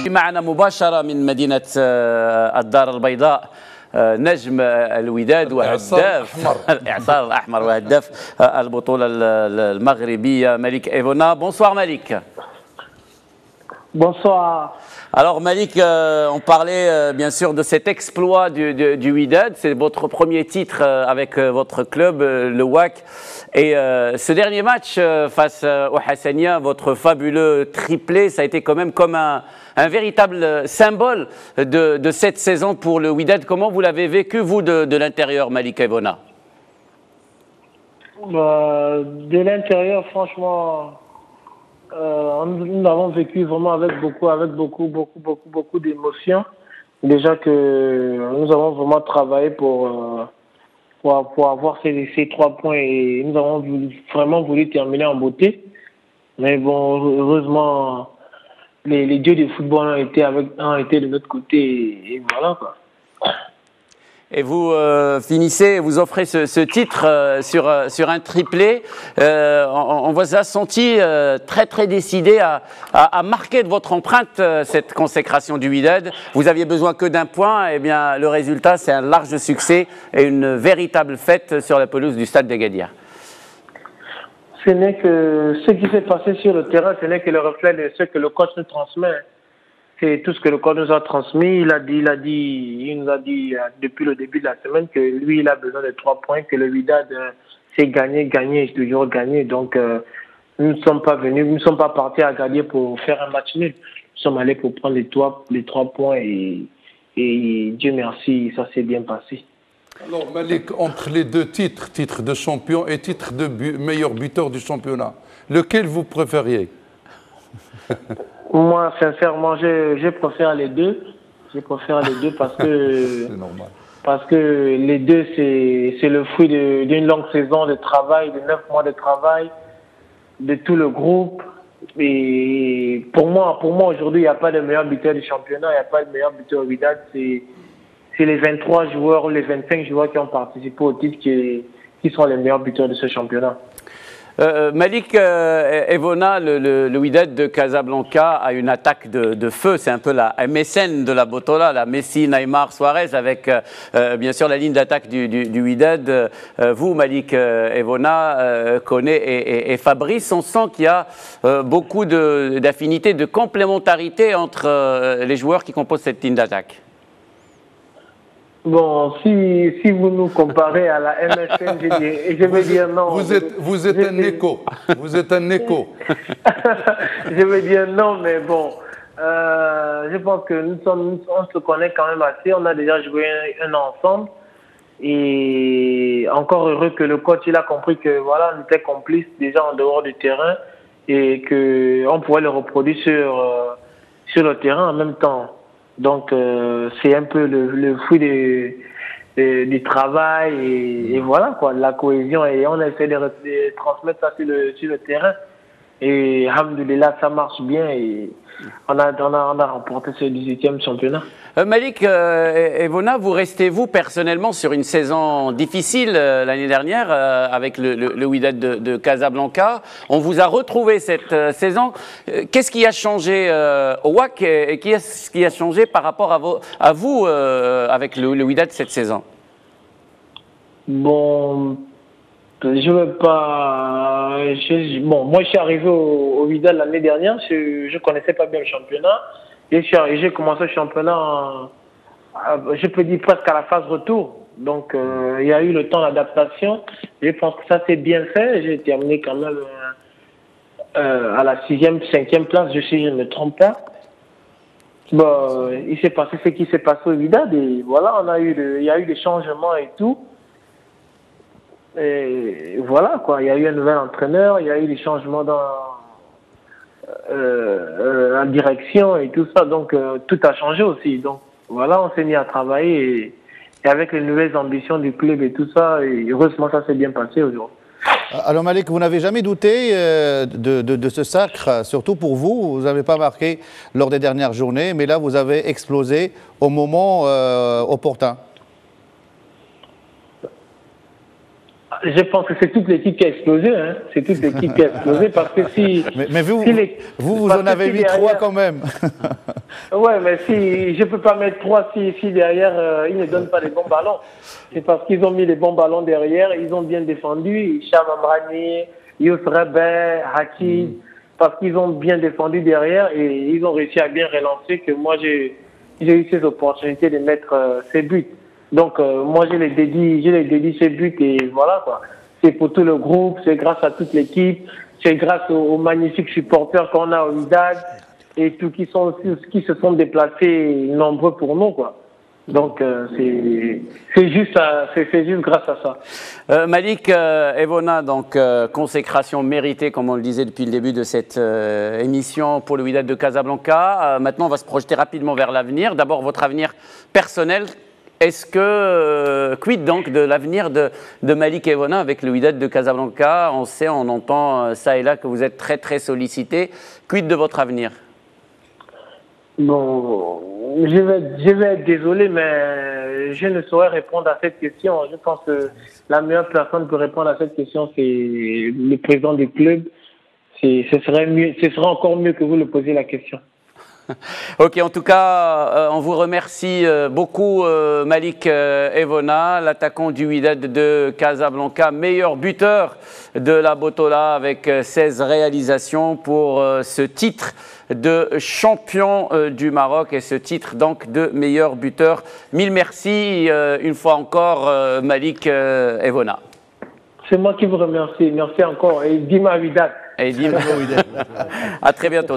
معنا مباشرة من مدينة الدار البيضاء نجم الوداد وهداف الإعصار الأحمر وهداف البطولة المغربية Malik Evona. Bonsoir Malik. Bonsoir. Alors Malik, on parlait bien sûr de cet exploit du Wydad, c'est votre premier titre avec votre club, le WAC. Et ce dernier match face au Hassania, votre fabuleux triplé, ça a été quand même comme un véritable symbole de cette saison pour le Wydad. Comment vous l'avez vécu, vous, de l'intérieur, Malik Evona? De l'intérieur, franchement, nous l'avons vécu vraiment avec beaucoup d'émotions. Déjà que nous avons vraiment travaillé pour avoir ces 3 points et nous avons vraiment voulu terminer en beauté. Mais bon, heureusement, les dieux du football ont été de notre côté et voilà quoi. Et vous finissez, vous offrez ce titre sur un triplé. On vous a senti très décidé à marquer de votre empreinte cette consécration du Wydad. Vous aviez besoin que d'un point, et bien le résultat c'est un large succès et une véritable fête sur la pelouse du stade d'Agadir. Ce n'est que ce qui s'est passé sur le terrain, ce n'est que le reflet de ce que le coach nous transmet. C'est tout ce que le coach nous a transmis. Il nous a dit depuis le début de la semaine que lui, il a besoin de 3 points, que le Wydad c'est gagner et toujours gagner. Donc, nous ne sommes pas venus, nous ne sommes pas partis à Agadir pour faire un match nul. Nous sommes allés pour prendre les 3 points et Dieu merci, ça s'est bien passé. Alors Malik, entre les deux titres, titre de champion et titre de meilleur buteur du championnat, lequel vous préfériez? Moi, sincèrement, je préfère les deux. Je préfère les deux parce que c'est normal. Parce que les deux, c'est le fruit d'une longue saison de travail, de 9 mois de travail, de tout le groupe. Et pour moi aujourd'hui, il n'y a pas de meilleur buteur du championnat, il n'y a pas de meilleur buteur au Wydad. C'est les 23 joueurs ou les 25 joueurs qui ont participé au titre qui sont les meilleurs buteurs de ce championnat. Malik Evona, le Wydad de Casablanca a une attaque de feu, c'est un peu la MSN de la Botola, la Messi, Neymar, Suarez, avec bien sûr la ligne d'attaque du Wydad. Vous, Malik Evona, Koné et Fabrice, on sent qu'il y a beaucoup d'affinité, de complémentarité entre les joueurs qui composent cette ligne d'attaque. Bon, si vous nous comparez à la MSN, je vais dire non. Vous êtes un écho. Vous êtes un écho. Je vais dire non, mais bon, je pense que on se connaît quand même assez. On a déjà joué un an ensemble. Et encore heureux que le coach il a compris que voilà, on était complices déjà en dehors du terrain et qu'on pouvait le reproduire sur le terrain en même temps. Donc, c'est un peu le fruit du travail et voilà, quoi, de la cohésion. Et on essaie de transmettre ça sur le terrain. Et, alhamdoulilah, ça marche bien et on a remporté ce 18e championnat. Malik Evona, vous restez, vous, personnellement, sur une saison difficile l'année dernière avec le Wydad de Casablanca. On vous a retrouvé cette saison. Qu'est-ce qui a changé au WAC et qu'est-ce qui a changé par rapport à vous avec le Wydad cette saison? Bon, je veux pas. Bon, moi, je suis arrivé au Wydad l'année dernière. Je connaissais pas bien le championnat. Et j'ai commencé le championnat, je peux dire presque à la phase retour. Donc, il y a eu le temps d'adaptation. Je pense que ça s'est bien fait. J'ai terminé quand même à la 6e, 5e place, si je ne me trompe pas. Bon, il s'est passé ce qui s'est passé au Wydad. Et voilà, il y a eu des changements et tout. Et voilà, quoi. Il y a eu un nouvel entraîneur, il y a eu des changements dans la direction et tout ça. Donc, tout a changé aussi. Donc, voilà, on s'est mis à travailler et avec les nouvelles ambitions du club et tout ça. Et heureusement, ça s'est bien passé aujourd'hui. Alors Malik, vous n'avez jamais douté de ce sacre, surtout pour vous. Vous n'avez pas marqué lors des dernières journées, mais là, vous avez explosé au moment opportun. Je pense que c'est toute l'équipe qui a explosé. Hein. C'est toute l'équipe qui a explosé parce que si... Mais vous en avez mis 3 quand même. Ouais, mais si je peux pas mettre 3 si derrière, ils ne donnent pas les bons ballons. C'est parce qu'ils ont mis les bons ballons derrière, ils ont bien défendu. Hicham Amrani, Youss Rebbe, Hakim, parce qu'ils ont bien défendu derrière et ils ont réussi à bien relancer que moi j'ai eu cette opportunité de mettre ces buts. Donc moi je les dédie ces buts et voilà quoi. C'est pour tout le groupe, c'est grâce à toute l'équipe, c'est grâce aux magnifiques supporters qu'on a au Wydad et tous qui se sont déplacés nombreux pour nous quoi. Donc c'est juste grâce à ça. Malik Evona, donc consécration méritée, comme on le disait depuis le début de cette émission pour le Wydad de Casablanca. Maintenant, on va se projeter rapidement vers l'avenir. D'abord, votre avenir personnel. Est-ce que, quid donc de l'avenir de Malik Evona avec le Wydad de Casablanca? On sait, on entend ça et là que vous êtes très très sollicité. Quid de votre avenir? Bon, je vais être désolé, mais je ne saurais répondre à cette question. Je pense que la meilleure personne pour répondre à cette question, c'est le président du club. Ce serait encore mieux que vous le posiez la question. Ok, en tout cas, on vous remercie beaucoup, Malik Evona, l'attaquant du Wydad de Casablanca, meilleur buteur de la Botola avec 16 réalisations pour ce titre de champion du Maroc et ce titre donc de meilleur buteur. Mille merci une fois encore, Malik Evona. C'est moi qui vous remercie. Merci encore et Dima Wydad. Et Dima Wydad. À très bientôt.